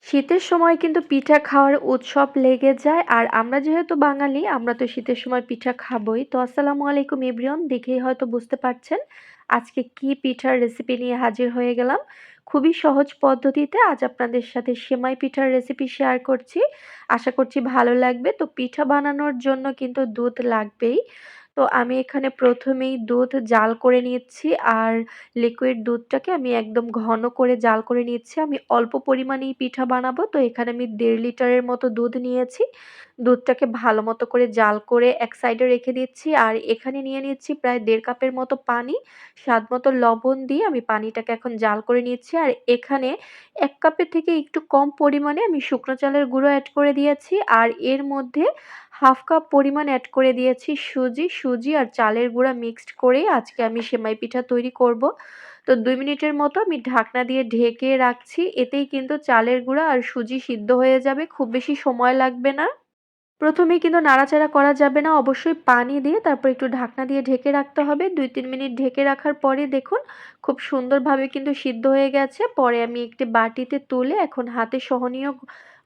শীতের সময় কিন্তু পিঠা খাওয়ার উৎসব লেগে যায়। আর আমরা যেহেতু বাঙালি, আমরা তো শীতের সময় পিঠা খাবোই। তো আসসালামু আলাইকুম এভরিওয়ান। দেখেই হয়তো বুঝতে পারছেন আজকে কি পিঠার রেসিপি নিয়ে হাজির হয়ে গেলাম। খুবই সহজ পদ্ধতিতে আজ আপনাদের সাথে সেমাই পিঠার রেসিপি শেয়ার করছি। আশা করছি ভালো লাগবে। তো পিঠা বানানোর জন্য কিন্তু দুধ লাগবেই। তো আমি এখানে প্রথমেই দুধ জাল করে নিচ্ছি, আর লিকুইড দুধটাকে আমি একদম ঘন করে জাল করে নিচ্ছি। আমি অল্প পরিমাণেই পিঠা বানাবো, তো এখানে আমি 1.5 লিটারের মতো দুধ নিয়েছি। দুধটাকে ভালো মতো করে জাল করে এক সাইডে রেখে দিচ্ছি, আর এখানে নিয়ে নিচ্ছি প্রায় 1.5 কাপের মতো পানি। স্বাদ মতো লবণ দিয়ে আমি পানিটাকে এখন জাল করে নিচ্ছি। আর এখানে 1 কাপের থেকে একটু কম পরিমাণে আমি শুকনো চালের গুঁড়ো অ্যাড করে দিয়েছি, আর এর মধ্যে 1/2 কাপ পরিমাণ অ্যাড করে দিয়েছি সুজি আর চালের গুঁড়া মিক্সড করেই আজকে আমি সেমাই পিঠা তৈরি করব। তো 2 মিনিটের মতো আমি ঢাকনা দিয়ে ঢেকে রাখছি। এতেই কিন্তু চালের গুঁড়া আর সুজি সিদ্ধ হয়ে যাবে। খুব বেশি সময় লাগবে না। প্রথমেই কিন্তু নাড়াচাড়া করা যাবে না। অবশ্যই পানি দিয়ে তারপর একটু ঢাকনা দিয়ে ঢেকে রাখতে হবে। 2-3 মিনিট ঢেকে রাখার পরে দেখুন খুব সুন্দরভাবে কিন্তু সিদ্ধ হয়ে গেছে। পরে আমি একটি বাটিতে তুলে এখন হাতে সহনীয়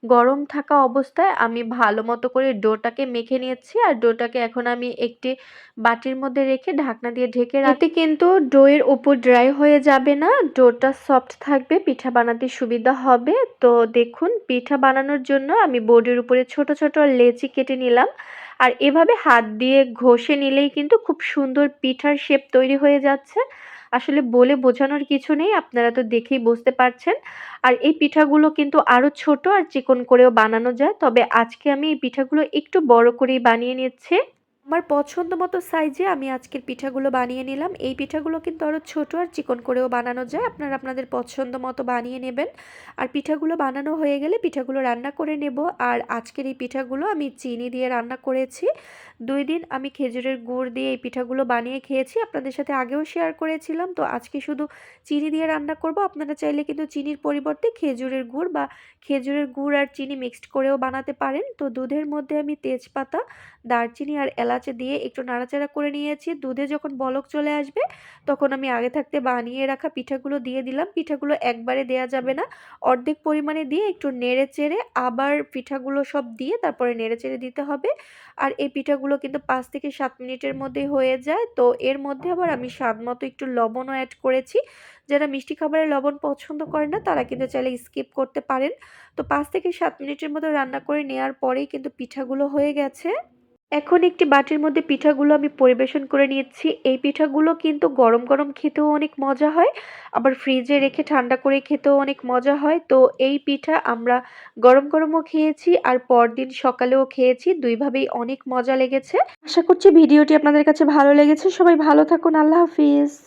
গরম থাকা অবস্থায় আমি ভালো মতো করে ডোটাকে মেখে নিয়েছি। আর ডোটাকে এখন আমি একটি বাটির মধ্যে রেখে ঢাকনা দিয়ে ঢেকে এতে কিন্তু ডোয়ের উপর ড্রাই হয়ে যাবে না। ডোটা সফট থাকবে, পিঠা বানাতে সুবিধা হবে। তো দেখুন পিঠা বানানোর জন্য আমি বোর্ডের উপরে ছোট ছোট লেচি কেটে নিলাম। আর এভাবে হাত দিয়ে ঘষে নিলেই কিন্তু খুব সুন্দর পিঠার শেপ তৈরি হয়ে যাচ্ছে। আসলে বলে বোঝানোর কিছু নেই, আপনারা তো দেখেই বুঝতে পারছেন। আর এই পিঠাগুলো কিন্তু আরো ছোট আর চিকন করেও বানানো যায়, তবে আজকে আমি এই পিঠাগুলো একটু বড় করেই বানিয়ে নিচ্ছি। আমার পছন্দ মতো সাইজে আমি আজকের পিঠাগুলো বানিয়ে নিলাম। এই পিঠাগুলো কিন্তু আরও ছোট আর চিকন করেও বানানো যায়, আপনারা আপনাদের পছন্দ মতো বানিয়ে নেবেন। আর পিঠাগুলো বানানো হয়ে গেলে পিঠাগুলো রান্না করে নেব। আর আজকের এই পিঠাগুলো আমি চিনি দিয়ে রান্না করেছি। 2 দিন আমি খেজুরের গুড় দিয়ে এই পিঠাগুলো বানিয়ে খেয়েছি, আপনাদের সাথে আগেও শেয়ার করেছিলাম। তো আজকে শুধু চিনি দিয়ে রান্না করব। আপনারা চাইলে কিন্তু চিনির পরিবর্তে খেজুরের গুড় বা খেজুরের গুড় আর চিনি মিক্সড করেও বানাতে পারেন। তো দুধের মধ্যে আমি তেজপাতা, দারচিনি আর এলাচ দিয়ে একটু নাড়াচাড়া করে নিয়েছি। দুধে যখন বলক চলে আসবে তখন আমি আগে থাকতে বানিয়ে রাখা পিঠাগুলো দিয়ে দিলাম। পিঠাগুলো একবারে দেয়া যাবে না, অর্ধেক পরিমাণে দিয়ে একটু নেড়ে চেড়ে আবার পিঠাগুলো সব দিয়ে তারপরে নেড়ে চেড়ে দিতে হবে। আর এই পিঠাগুলো কিন্তু 5 থেকে 7 মিনিটের মধ্যেই হয়ে যায়। তো এর মধ্যে আবার আমি স্বাদ মতো একটু লবণও অ্যাড করেছি। যারা মিষ্টি খাবারে লবণ পছন্দ করে না তারা কিন্তু চাইলে স্কিপ করতে পারেন। তো 5 থেকে 7 মিনিটের মতো রান্না করে নেওয়ার পরেই কিন্তু পিঠাগুলো হয়ে গেছে। এখন একটি বাটির মধ্যে পিঠাগুলো আমি পরিবেশন করে নিচ্ছি। এই পিঠাগুলো কিন্তু গরম গরম খেতেও অনেক মজা হয়, আবার ফ্রিজে রেখে ঠান্ডা করে খেতেও অনেক মজা হয়। তো এই পিঠা আমরা গরম গরমও খেয়েছি আর পরদিন সকালেও খেয়েছি, দুইভাবেই অনেক মজা লেগেছে। আশা করছি ভিডিওটি আপনাদের কাছে ভালো লেগেছে। সবাই ভালো থাকুন। আল্লাহ হাফিজ।